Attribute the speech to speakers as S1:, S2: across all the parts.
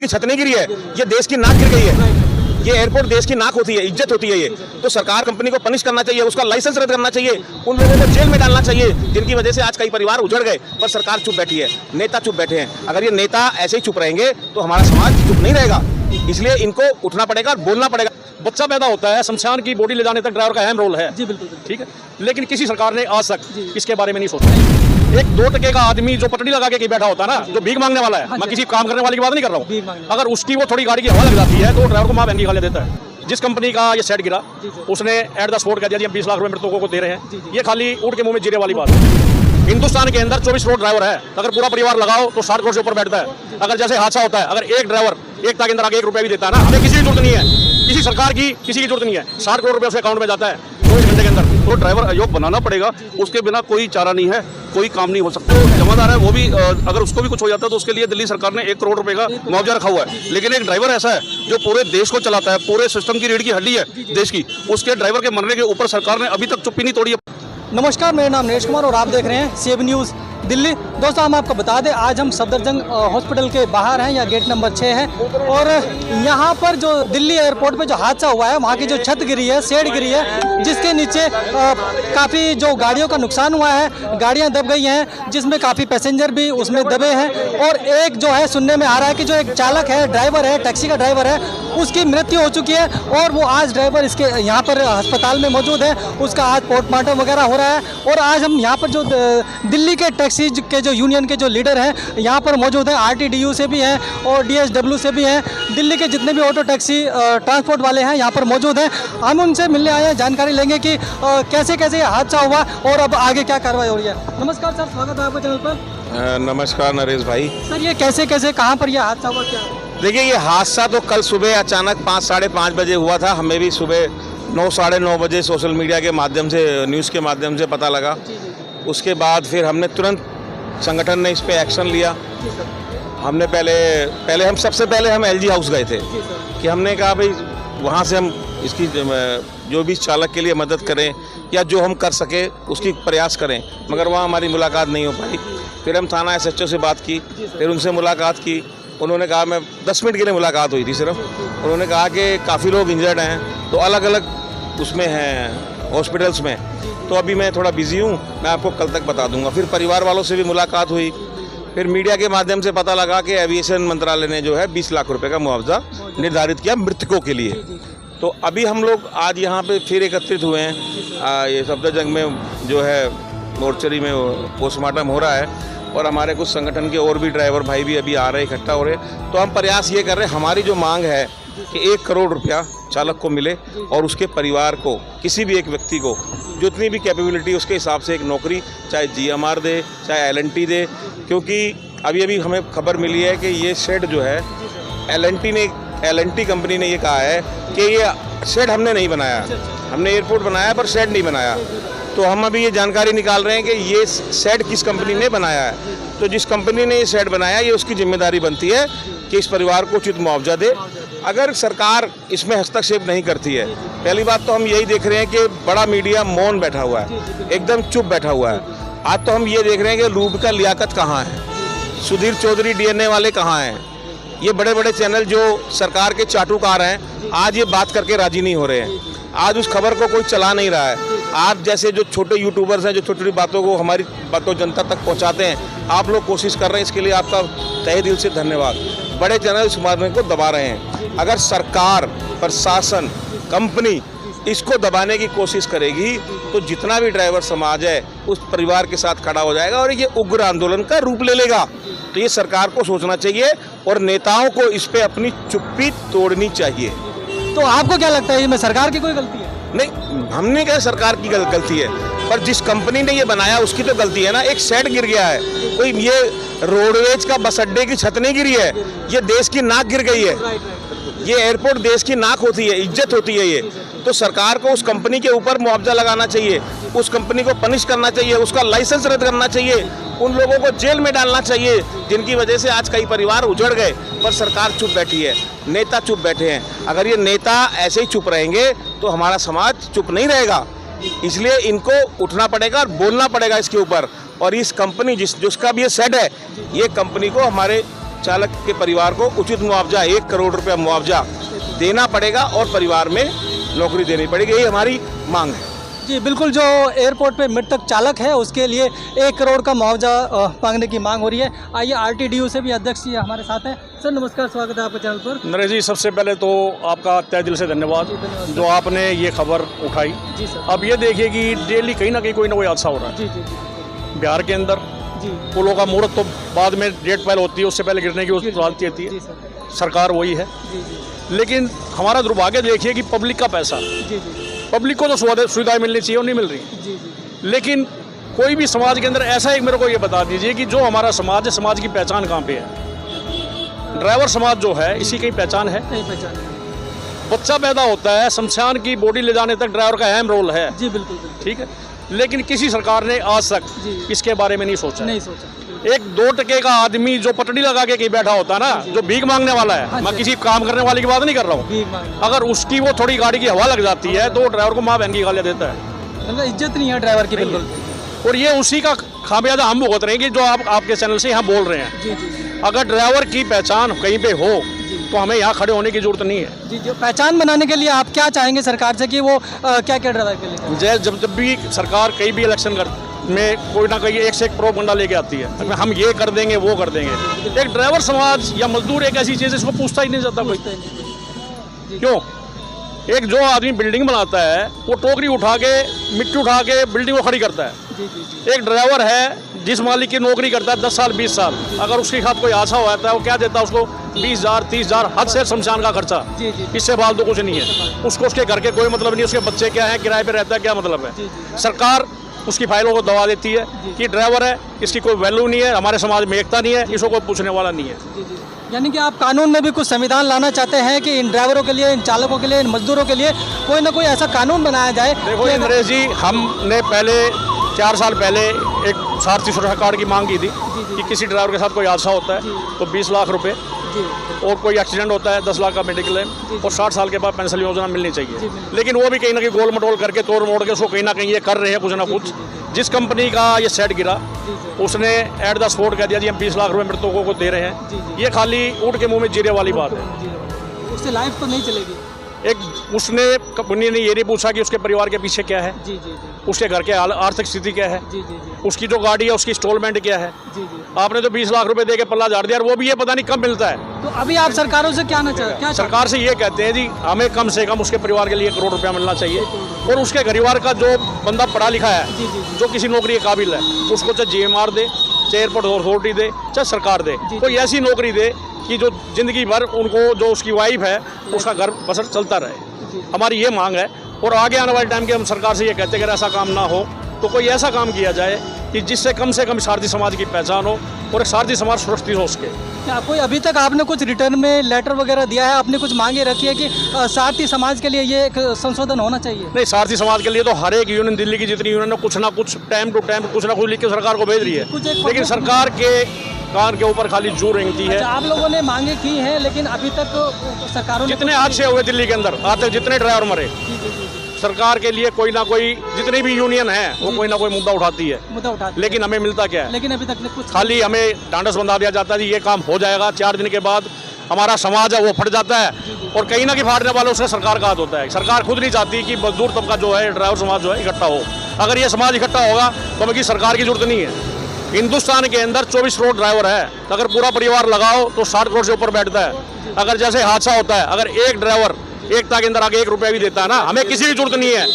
S1: की छत नहीं गिरी है, ये देश की नाक गिर गई है। ये एयरपोर्ट देश की नाक होती है, इज्जत होती है। ये तो सरकार कंपनी को पनिश करना चाहिए, उसका लाइसेंस रद्द करना चाहिए, उन लोगों को जेल में डालना चाहिए जिनकी वजह से आज कई परिवार उजड़ गए। पर सरकार चुप बैठी है, नेता चुप बैठे हैं। अगर ये नेता ऐसे ही चुप रहेंगे तो हमारा समाज चुप नहीं रहेगा। इसलिए इनको उठना पड़ेगा और बोलना पड़ेगा।
S2: बच्चा पैदा होता है, शमशान की बॉडी ले जाने तक ड्राइवर का अहम रोल है।
S3: जी बिल्कुल।
S2: ठीक है, लेकिन किसी सरकार ने आज तक इसके बारे में नहीं सोचा। एक 2 टके का आदमी जो पटड़ी लगा के बैठा होता है ना, जो भीख मांगने वाला है, मैं किसी काम करने वाले की बात नहीं कर रहा हूँ। अगर उसकी वो थोड़ी गाड़ी की हवा लग जाती है तो ड्राइवर को माँ बहन की गाली देता है। जिस कंपनी का ये सेट गिरा उसने एट द स्पॉट कह दिया हम 20 लाख रुपए मृतकों को दे रहे हैं। ये खाली ऊँट के मुंह में जीरे वाली बात है। हिंदुस्तान के अंदर 24 करोड़ ड्राइवर है, अगर पूरा परिवार लगाओ तो 60 करोड़ से ऊपर बैठता है। अगर जैसे हादसा होता है, अगर एक ड्राइवर एकता के अंदर आगे 1 रुपया भी देता है ना, हमें किसी की जरूरत नहीं है, किसी सरकार की किसी की जरूरत नहीं है। 60 करोड़ रुपया उसके अकाउंट में जाता है 24 घंटे के अंदर।
S4: तो ड्राइवर आयोग बनाना पड़ेगा, उसके बिना कोई चारा नहीं है, कोई काम नहीं हो सकता। जमादार है वो भी, अगर उसको भी कुछ हो जाता है तो उसके लिए दिल्ली सरकार ने 1 करोड़ रुपए का मुआवजा रखा हुआ है। लेकिन एक ड्राइवर ऐसा है जो पूरे देश को चलाता है, पूरे सिस्टम की रीढ़ की हड्डी है देश की, उसके ड्राइवर के मरने के ऊपर सरकार ने अभी तक चुप्पी नहीं तोड़ी है।
S3: नमस्कार, मेरा नाम नरेश कुमार और आप देख रहे हैं सीएबी न्यूज़ दिल्ली। दोस्तों, हम आपको बता दें, आज हम सफदरजंग हॉस्पिटल के बाहर हैं, या गेट नंबर 6 है। और यहाँ पर जो दिल्ली एयरपोर्ट पे जो हादसा हुआ है, वहाँ की जो छत गिरी है, शेड गिरी है, जिसके नीचे काफ़ी जो गाड़ियों का नुकसान हुआ है, गाड़ियाँ दब गई हैं, जिसमें काफ़ी पैसेंजर भी उसमें दबे हैं। और एक जो है सुनने में आ रहा है कि जो एक चालक है, ड्राइवर है, टैक्सी का ड्राइवर है, उसकी मृत्यु हो चुकी है और वो आज ड्राइवर इसके यहाँ पर अस्पताल में मौजूद है। उसका आज पोस्टमार्टम वगैरह हो रहा है। और आज हम यहाँ पर जो दिल्ली के टैक्सी के जो यूनियन के जो लीडर हैं यहाँ पर मौजूद हैं, आरटीडीयू से भी हैं और डीएसडब्ल्यू से भी हैं। दिल्ली के जितने भी ऑटो टैक्सी ट्रांसपोर्ट वाले हैं यहाँ पर मौजूद हैं। हम उनसे मिलने आए हैं, जानकारी लेंगे कि कैसे कैसे ये हादसा हुआ और अब आगे क्या कार्रवाई हो रही है। नमस्कार सर, स्वागत है आपका चैनल पर।
S1: नमस्कार नरेश भाई।
S3: सर, ये कैसे कैसे कहाँ पर यह हादसा हुआ, क्या?
S1: देखिए, ये हादसा तो कल सुबह अचानक 5 साढ़े 5 बजे हुआ था। हमें भी सुबह 9 साढ़े 9 बजे सोशल मीडिया के माध्यम से, न्यूज़ के माध्यम से पता लगा। उसके बाद फिर हमने तुरंत, संगठन ने इस पे एक्शन लिया। हमने पहले हम सबसे पहले हम एलजी हाउस गए थे कि हमने कहा भाई वहाँ से हम इसकी जो भी चालक के लिए मदद करें या जो हम कर सके उसकी प्रयास करें, मगर वहाँ हमारी मुलाकात नहीं हो पाई। फिर हम थाना एसएचओ से बात की, फिर उनसे मुलाकात की। उन्होंने कहा, मैं 10 मिनट के लिए मुलाकात हुई थी सिर्फ। उन्होंने कहा कि काफ़ी लोग इंजर्ड हैं, तो अलग अलग उसमें हैं हॉस्पिटल्स में, तो अभी मैं थोड़ा बिजी हूँ, मैं आपको कल तक बता दूंगा। फिर परिवार वालों से भी मुलाकात हुई। फिर मीडिया के माध्यम से पता लगा कि एविएशन मंत्रालय ने जो है 20 लाख रुपए का मुआवजा निर्धारित किया मृतकों के लिए। तो अभी हम लोग आज यहाँ पे फिर एकत्रित हुए हैं। ये सफदरजंग में जो है मोर्चरी में पोस्टमार्टम हो रहा है और हमारे कुछ संगठन के और भी ड्राइवर भाई भी अभी आ रहे, इकट्ठा हो रहे। तो हम प्रयास ये कर रहे हैं, हमारी जो मांग है कि 1 करोड़ रुपया चालक को मिले और उसके परिवार को, किसी भी एक व्यक्ति को जितनी भी कैपेबिलिटी उसके हिसाब से एक नौकरी, चाहे जीएमआर दे, चाहे एलएनटी दे। क्योंकि अभी हमें खबर मिली है कि ये शेड जो है एलएनटी कंपनी ने ये कहा है कि ये शेड हमने नहीं बनाया, हमने एयरपोर्ट बनाया पर शेड नहीं बनाया। तो हम अभी ये जानकारी निकाल रहे हैं कि ये शेड किस कंपनी ने बनाया है। तो जिस कंपनी ने ये शेड बनाया, ये उसकी जिम्मेदारी बनती है कि इस परिवार को उचित मुआवजा दे। अगर सरकार इसमें हस्तक्षेप नहीं करती है, पहली बात तो हम यही देख रहे हैं कि बड़ा मीडिया मौन बैठा हुआ है, एकदम चुप बैठा हुआ है। आज तो हम ये देख रहे हैं कि लूब का लियाकत कहाँ है, सुधीर चौधरी डीएनए वाले कहाँ हैं। ये बड़े बड़े चैनल जो सरकार के चाटुकार हैं, आज ये बात करके राजी नहीं हो रहे हैं। आज उस खबर को कोई चला नहीं रहा है। आप जैसे जो छोटे यूट्यूबर्स हैं, जो छोटी छोटी बातों को, हमारी बातों जनता तक पहुंचाते हैं, आप लोग कोशिश कर रहे हैं, इसके लिए आपका तहे दिल से धन्यवाद। बड़े चैनल इस मामले को दबा रहे हैं। अगर सरकार, प्रशासन, कंपनी इसको दबाने की कोशिश करेगी तो जितना भी ड्राइवर समाज है उस परिवार के साथ खड़ा हो जाएगा और ये उग्र आंदोलन का रूप ले लेगा। तो ये सरकार को सोचना चाहिए और नेताओं को इस पे अपनी चुप्पी तोड़नी चाहिए।
S3: तो आपको क्या लगता है, इसमें सरकार की कोई गलती है?
S1: नहीं, हमने क्या सरकार की गलती है, पर जिस कंपनी ने ये बनाया उसकी तो गलती है ना। एक शेड गिर गया है, कोई ये रोडवेज का बस अड्डे की छत नहीं गिरी है, ये देश की नाक गिर गई है। ये एयरपोर्ट देश की नाक होती है, इज्जत होती है ये। तो सरकार को उस कंपनी के ऊपर मुआवजा लगाना चाहिए, उस कंपनी को पनिश करना चाहिए, उसका लाइसेंस रद्द करना चाहिए, उन लोगों को जेल में डालना चाहिए जिनकी वजह से आज कई परिवार उजड़ गए। पर सरकार चुप बैठी है, नेता चुप बैठे हैं। अगर ये नेता ऐसे ही चुप रहेंगे तो हमारा समाज चुप नहीं रहेगा। इसलिए इनको उठना पड़ेगा और बोलना पड़ेगा इसके ऊपर। और इस कंपनी जिसका भी ये सेट है, ये कंपनी को हमारे चालक के परिवार को उचित मुआवजा 1 करोड़ रुपया मुआवजा देना पड़ेगा और परिवार में नौकरी देनी पड़ेगी, यही हमारी मांग है।
S3: जी बिल्कुल, जो एयरपोर्ट पे मृतक चालक है उसके लिए 1 करोड़ का मुआवजा मांगने की मांग हो रही है। आइए RTDU से भी अध्यक्ष जी हमारे साथ हैं। सर नमस्कार, स्वागत है आपके चैनल पर।
S2: नरेश जी, सबसे पहले तो आपका तहे दिल से धन्यवाद जो आपने ये खबर उठाई।
S3: जी सर।
S2: अब ये देखिए कि डेली कहीं ना कोई हादसा हो रहा है
S3: जी जी जी
S2: बिहार के अंदर।
S3: जी
S2: पुलों का मुहूर्त तो बाद में डेट पहले होती है, उससे पहले गिरने की राहती होती
S3: जी
S2: है,
S3: सर।
S2: सरकार वही है।
S3: जी जी
S2: लेकिन हमारा दुर्भाग्य देखिए कि पब्लिक का पैसा,
S3: जी जी
S2: पब्लिक को तो सुविधाएं मिलनी चाहिए और नहीं मिल रही।
S3: जी जी
S2: लेकिन कोई भी समाज के अंदर ऐसा एक मेरे को ये बता दीजिए कि जो हमारा समाज है, समाज की पहचान कहाँ पे है? ड्राइवर समाज जो है, इसकी कहीं पहचान है?
S3: नहीं पहचान।
S2: बच्चा पैदा होता है, शमशान की बॉडी ले जाने तक ड्राइवर का अहम रोल है।
S3: जी बिल्कुल बिल्कुल।
S2: ठीक है, लेकिन किसी सरकार ने आज तक
S3: जी।
S2: इसके बारे में नहीं सोचा।
S3: नहीं सोचा।
S2: एक 2 टके का आदमी जो पटड़ी लगा के कहीं बैठा होता है ना, जो भीख मांगने वाला है,
S3: हाँ
S2: मैं
S3: जी।
S2: किसी काम करने वाले की बात नहीं कर रहा हूँ,
S3: भीख मांगने।
S2: अगर उसकी वो थोड़ी गाड़ी की हवा लग जाती है तो ड्राइवर को माँ बहन की गालियाँ देता है।
S3: मतलब इज्जत नहीं है ड्राइवर की बिल्कुल।
S2: और ये उसी का खामियाजा हम भुगत रहे हैं कि जो आपके चैनल से यहाँ बोल रहे हैं।
S3: जी जी जी
S2: अगर ड्राइवर की पहचान कहीं पे हो तो हमें यहाँ खड़े होने की जरूरत नहीं है।
S3: जी। जो पहचान बनाने के लिए आप क्या चाहेंगे सरकार से कि वो क्या क्या ड्राइवर के लिए?
S2: जब भी सरकार कहीं भी इलेक्शन में कोई ना कोई एक से एक प्रोपगंडा लेके आती है, हम ये कर देंगे वो कर देंगे। एक ड्राइवर समाज या मजदूर एक ऐसी चीज़ है इसको पूछता ही नहीं जाता कोई। क्यों? एक जो आदमी बिल्डिंग बनाता है वो टोकरी उठा के, मिट्टी उठा के बिल्डिंग को खड़ी करता है।
S3: जी जी जी
S2: एक ड्राइवर है जिस मालिक की नौकरी करता है 10 साल 20 साल, अगर उसके साथ कोई हादसा हो जाता है वो क्या देता है उसको? 20,000 30,000, हद से शमशान का खर्चा।
S3: जी जी
S2: इससे फालतू कुछ नहीं है। उसको उसके घर के कोई मतलब नहीं, उसके बच्चे क्या है, किराए पे रहता है, क्या मतलब है?
S3: जी जी।
S2: सरकार उसकी फाइलों को दबा देती है कि ड्राइवर है, इसकी कोई वैल्यू नहीं है, हमारे समाज में एकता नहीं है, इसको कोई पूछने वाला नहीं है।
S3: जी जी। यानी कि आप कानून में भी कुछ संविधान लाना चाहते हैं कि इन ड्राइवरों के लिए, इन चालकों के लिए, इन मजदूरों के लिए कोई ना कोई ऐसा कानून बनाया जाए।
S2: देखो
S3: कि
S2: नरेश जी, हमने पहले 4 साल पहले एक सारथी सुरक्षा कार्ड की मांग की थी कि किसी ड्राइवर के साथ कोई हादसा होता है तो 20 लाख रुपए,
S3: जी
S2: और कोई एक्सीडेंट होता है 10 लाख का मेडिकल क्लेम, और 60 साल के बाद पेंशन योजना मिलनी चाहिए। लेकिन वो भी कहीं ना कहीं गोल मटोल करके, तोड़ मोड़ के उसको कहीं ना कहीं ये कर रहे हैं कुछ ना कुछ। जिस कंपनी का ये सेट गिरा उसने एट द स्पॉट कह दिया जी हम 20 लाख रुपए मृतकों को दे रहे हैं। ये खाली ऊँट के मुंह में जीरे वाली बात है।
S3: उससे लाइफ तो नहीं चलेगी।
S2: एक उसने कंपनी ने ये नहीं पूछा कि उसके परिवार के पीछे क्या है,
S3: जी जी जी
S2: उसके घर के आर्थिक स्थिति क्या है,
S3: जी जी जी
S2: उसकी जो गाड़ी है उसकी इंस्टॉलमेंट क्या है।
S3: जी जी।
S2: आपने तो 20 लाख रुपए दे के पल्ला झाड़ दिया, और वो भी ये पता नहीं कब मिलता है।
S3: तो अभी आप सरकारों से क्या क्या
S2: सरकार से ये कहते हैं जी हमें कम से कम उसके परिवार के लिए 1 करोड़ रुपया मिलना चाहिए, और उसके परिवार का जो बंदा पढ़ा लिखा है,
S3: जी जी जी
S2: जो किसी नौकरी के काबिल है, उसको चाहे GMR दे, चाहे एयरपोर्ट अथॉरिटी दे, चाहे सरकार दे, कोई ऐसी नौकरी दे कि जो जिंदगी भर उनको, जो उसकी वाइफ है, उसका घर बसर चलता रहे। हमारी ये मांग है। और आगे आने वाले टाइम के हम सरकार से ये कहते हैं कि ऐसा काम ना हो तो कोई ऐसा काम किया जाए कि जिससे कम से कम सारथी समाज की पहचान हो और एक सारथी समाज सुरक्षित हो सके।
S3: क्या कोई अभी तक आपने कुछ रिटर्न में लेटर वगैरह दिया है? आपने कुछ मांगे रखी है कि सारथी समाज के लिए ये एक संशोधन होना चाहिए?
S2: नहीं, सारथी समाज के लिए तो हर एक यूनियन, दिल्ली की जितनी यूनियन है, कुछ ना कुछ टाइम टू टाइम कुछ ना कुछ लिख के सरकार को भेज रही है, लेकिन सरकार के कान के ऊपर खाली जोर रेंगती है।
S3: अच्छा, आप लोगों ने मांगे की हैं लेकिन अभी तक सरकारों ने
S2: जितने हादसे हुए दिल्ली के अंदर आज तक, जितने ड्राइवर मरे,
S3: जी जी जी
S2: सरकार के लिए कोई ना कोई, जितनी भी यूनियन है वो कोई ना कोई मुद्दा उठाती है,
S3: मुद्दा उठाते
S2: लेकिन हमें मिलता क्या है?
S3: लेकिन अभी तक ने कुछ
S2: खाली हमें डांडस बंधा दिया जाता है, ये काम हो जाएगा, 4 दिन के बाद हमारा समाज है वो फट जाता है, और कहीं ना कहीं फाड़ने वालों से सरकार का हाथ होता है। सरकार खुद नहीं चाहती कि मजदूर तबका जो है, ड्राइवर समाज जो है, इकट्ठा हो। अगर ये समाज इकट्ठा होगा तो हमें सरकार की जरूरत नहीं है। हिंदुस्तान के अंदर 24 करोड़ ड्राइवर है, अगर पूरा परिवार लगाओ तो 60 करोड़ से ऊपर बैठता है। अगर जैसे हादसा होता है, अगर एक ड्राइवर एकता के अंदर आगे 1 रुपया भी देता है ना, हमें किसी की जरूरत नहीं है,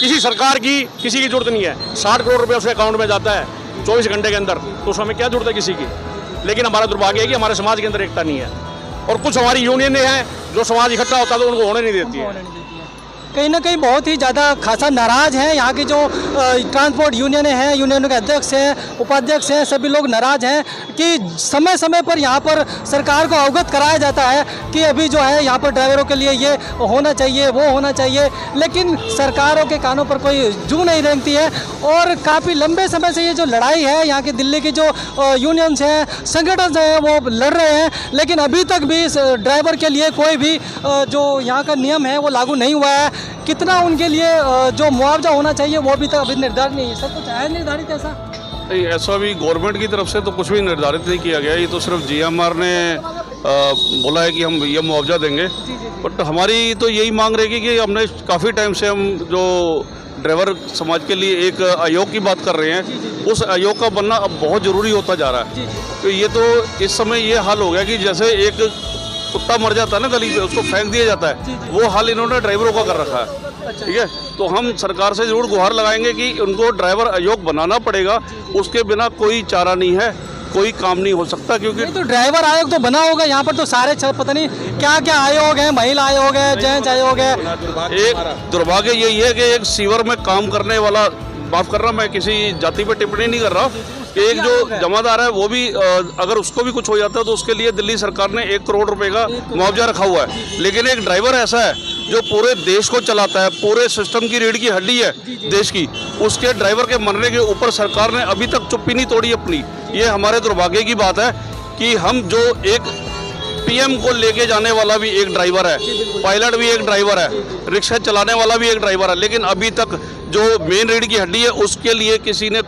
S2: किसी सरकार की किसी की जरूरत नहीं है। 60 करोड़ रुपया उसके अकाउंट में जाता है 24 घंटे के अंदर, तो उसमें क्या जरूरत है किसी की? लेकिन हमारा दुर्भाग्य है कि हमारे समाज के अंदर एकता नहीं है, और कुछ हमारी यूनियनें हैं जो समाज इकट्ठा होता है तो उनको होने नहीं देती है।
S3: कहीं ना कहीं बहुत ही ज़्यादा खासा नाराज हैं यहाँ की जो ट्रांसपोर्ट यूनियनें हैं, यूनियनों के अध्यक्ष हैं, उपाध्यक्ष हैं, सभी लोग नाराज हैं कि समय समय पर यहाँ पर सरकार को अवगत कराया जाता है कि अभी जो है यहाँ पर ड्राइवरों के लिए ये होना चाहिए, वो होना चाहिए, लेकिन सरकारों के कानों पर कोई जू नहीं रेंगती है। और काफ़ी लंबे समय से ये जो लड़ाई है, यहाँ की दिल्ली की जो यूनियंस हैं, संगठन हैं, वो लड़ रहे हैं, लेकिन अभी तक भी ड्राइवर के लिए कोई भी जो यहाँ का नियम है वो लागू नहीं हुआ है। कितना उनके लिए जो मुआवजा होना चाहिए वो भी तक अभी निर्धारित नहीं है। सब कुछ है निर्धारित ऐसा?
S4: नहीं, ऐसा भी गवर्नमेंट की तरफ से तो कुछ भी निर्धारित नहीं किया गया। ये तो सिर्फ जीएमआर ने बोला है कि हम ये मुआवजा देंगे। बट हमारी तो यही मांग रहेगी कि हमने काफ़ी टाइम से हम जो ड्राइवर समाज के लिए एक आयोग की बात कर रहे हैं, उस आयोग का बनना अब बहुत ज़रूरी होता जा रहा है। तो ये तो इस समय ये हाल हो गया कि जैसे एक कुत्ता मर जाता है ना गली पे, उसको फेंक दिया जाता है, वो हाल इन्होंने ड्राइवरों का कर रखा है। ठीक है, तो हम सरकार से जरूर गुहार लगाएंगे कि उनको ड्राइवर आयोग बनाना पड़ेगा। उसके बिना कोई चारा नहीं है, कोई काम नहीं हो सकता। क्योंकि
S3: तो ड्राइवर आयोग तो बना होगा, यहाँ पर तो सारे पता नहीं क्या क्या आयोग है, महिला आयोग है, जेंट्स आयोग है।
S4: एक दुर्भाग्य यही है कि एक सीवर में काम करने वाला, माफ करना मैं किसी जाति पर टिप्पणी नहीं कर रहा, कि एक जो जमादार है वो भी अगर उसको भी कुछ हो जाता है तो उसके लिए दिल्ली सरकार ने 1 करोड़ रुपए का मुआवजा रखा हुआ है। लेकिन एक ड्राइवर ऐसा है जो पूरे देश को चलाता है, पूरे सिस्टम की रीढ़ की हड्डी है देश की, उसके ड्राइवर के मरने के ऊपर सरकार ने अभी तक चुप्पी नहीं तोड़ी अपनी। ये हमारे दुर्भाग्य की बात है कि हम जो एक पीएम को लेके जाने वाला भी एक ड्राइवर है, पायलट भी एक ड्राइवर है, रिक्शा चलाने वाला भी एक ड्राइवर है, लेकिन अभी तक जो मेन रीढ़ की हड्डी है उसके लिए किसी ने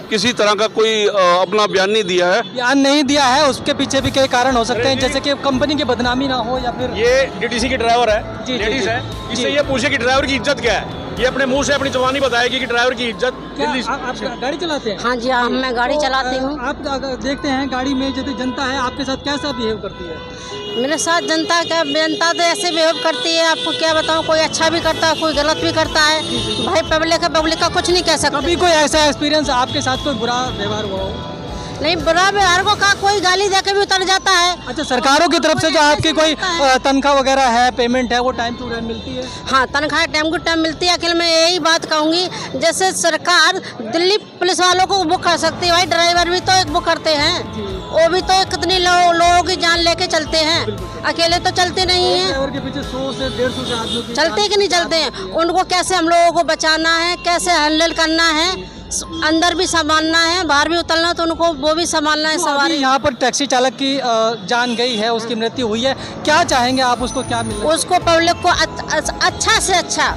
S4: किसी तरह का कोई अपना बयान नहीं दिया है।
S3: बयान नहीं दिया है, उसके पीछे भी कई कारण हो सकते हैं, जैसे कि कंपनी की बदनामी ना हो या फिर
S2: ये डीटीसी की ड्राइवर है,
S3: जी,
S2: लेडीज
S3: जी,
S2: है,
S3: जी।
S2: इससे ये पूछे कि ड्राइवर की इज्जत क्या है। ये अपने मुंह से अपनी जबानी बताएगी कि ड्राइवर की इज्जत
S3: क्या
S2: दिल्ली
S3: आप गाड़ी चलाते हैं?
S5: हाँ जी, हाँ, मैं गाड़ी चलाती हूँ।
S3: आप अगर देखते हैं गाड़ी में जैसे जनता है आपके साथ कैसा बिहेव करती है?
S5: मेरे साथ जनता तो ऐसे बिहेव करती है, आपको क्या बताऊँ, कोई अच्छा भी करता है, कोई गलत भी करता है। भाई पब्लिक का कुछ नहीं कह सकते।
S3: कभी कोई ऐसा एक्सपीरियंस आपके साथ कोई बुरा व्यवहार हुआ हो?
S5: नहीं, बुरा व्यवहार को का कोई गाली देके भी उतर जाता है।
S3: अच्छा, सरकारों की तरफ से जो आपकी कोई तनख्वाह वगैरह है, पेमेंट है, वो टाइम टू टाइम मिलती है?
S5: हाँ, तनख्वाह टाइम टू टाइम मिलती है। अखिल मैं यही बात कहूँगी, जैसे सरकार दिल्ली पुलिस वालों को बुक कर सकती है, भाई ड्राइवर भी तो एक बुक करते हैं, वो भी तो कितनी लोगों की जान लेके चलते हैं, अकेले तो चलते नहीं हैं।
S3: ड्राइवर के पीछे 100 से 150 से आदमी की
S5: चलते कि नहीं चलते हैं, उनको कैसे हम लोगों को बचाना है, कैसे हैंडल करना है, अंदर भी संभालना है, बाहर भी उतरना है, तो उनको वो भी संभालना है।
S3: अभी
S5: सवारी
S3: यहाँ पर टैक्सी चालक की जान गई है, उसकी मृत्यु हुई है, क्या चाहेंगे आप, उसको क्या मिले?
S5: उसको पब्लिक को अच्छा से अच्छा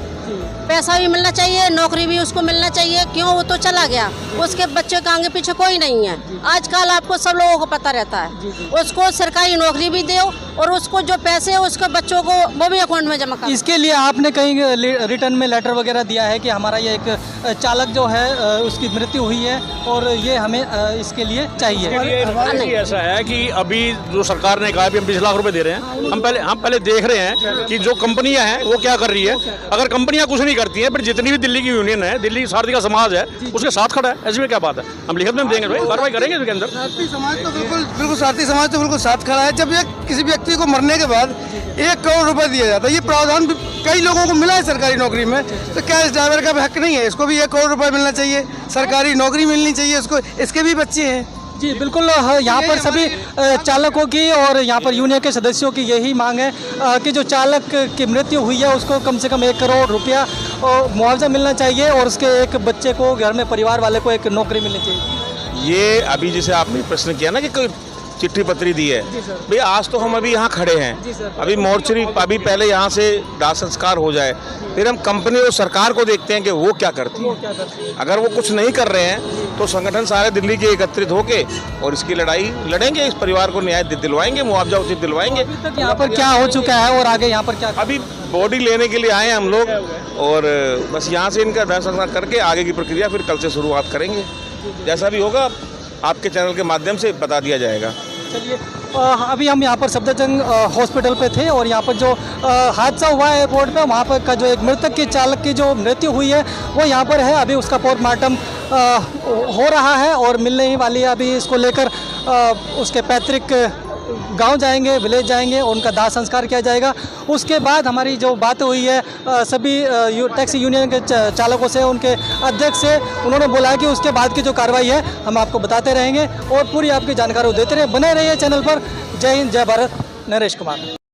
S5: पैसा भी मिलना चाहिए, नौकरी भी उसको मिलना चाहिए। क्यों, वो तो चला गया, उसके बच्चे के आगे पीछे कोई नहीं है। आजकल आपको सब लोगों को पता रहता है। उसको सरकारी नौकरी भी दो और उसको जो पैसे है उसके बच्चों को वो भी अकाउंट में जमा कर।
S3: इसके लिए आपने कहीं रिटर्न में लेटर वगैरह दिया है कि हमारा ये एक चालक जो है उसकी मृत्यु हुई है और ये हमें इसके लिए चाहिए?
S2: ऐसा है कि अभी जो सरकार ने कहा हम 20 लाख रुपए दे रहे हैं, हम पहले देख रहे हैं कि जो कंपनियां हैं वो क्या कर रही है। अगर कंपनियां कुछ नहीं करती हैं, फिर जितनी भी दिल्ली की यूनियन है, दिल्ली सारथी का समाज है, उसके साथ खड़ा है। ऐसी में क्या बात है, हम लिखित में देंगे, भाई कार्रवाई करेंगे इसके अंदर।
S6: सारथी समाज तो बिल्कुल सारथी समाज तो बिल्कुल साथ खड़ा है। जब एक किसी व्यक्ति को मरने के बाद 1 करोड़ रुपए दिया जाता है, ये प्रावधान कई लोगों को मिला है सरकारी नौकरी में, तो क्या इस ड्राइवर का भी हक नहीं है? इसको भी 1 करोड़ रुपए मिलना चाहिए, सरकारी नौकरी मिलनी चाहिए इसको, इसके भी बच्चे हैं।
S3: जी बिल्कुल, यहाँ पर सभी चालकों की और यहाँ पर यूनियन के सदस्यों की यही मांग है कि जो चालक की मृत्यु हुई है उसको कम से कम 1 करोड़ रुपया मुआवजा मिलना चाहिए और उसके एक बच्चे को, घर में परिवार वाले को एक नौकरी मिलनी चाहिए।
S1: ये अभी जैसे आपने प्रश्न किया ना कि कोई चिट्ठी पत्री दी है, भाई आज तो हम अभी यहाँ खड़े हैं, अभी मोर्चरी, अभी पहले यहाँ से दाह संस्कार हो जाए, फिर हम कंपनी और सरकार को देखते हैं कि वो क्या करती है। अगर वो कुछ नहीं कर रहे हैं तो संगठन सारे दिल्ली के एकत्रित होके और इसकी लड़ाई लड़ेंगे, इस परिवार को न्याय दिलवाएंगे, मुआवजा उचित दिलवाएंगे।
S3: यहाँ पर क्या हो चुका है और आगे यहाँ पर क्या?
S1: अभी बॉडी लेने के लिए आए हैं हम लोग और बस यहाँ से इनका दाह संस्कार करके आगे की प्रक्रिया फिर कल से शुरुआत करेंगे। जैसा भी होगा आपके चैनल के माध्यम से बता दिया जाएगा।
S3: चलिए, अभी हम यहाँ पर सफदरजंग हॉस्पिटल पे थे और यहाँ पर जो हादसा हुआ है एयरपोर्ट पे, वहाँ पर का जो एक मृतक के चालक की जो मृत्यु हुई है वो यहाँ पर है। अभी उसका पोस्टमार्टम हो रहा है और मिलने ही वाली है। अभी इसको लेकर उसके पैतृक गांव जाएंगे, विलेज जाएंगे और उनका दाह संस्कार किया जाएगा। उसके बाद हमारी जो बात हुई है सभी टैक्सी यूनियन के चालकों से, उनके अध्यक्ष से, उन्होंने बोला है कि उसके बाद की जो कार्रवाई है हम आपको बताते रहेंगे और पूरी आपकी जानकारी देते रहे। बने रहिए चैनल पर। जय हिंद, जय भारत। नरेश कुमार।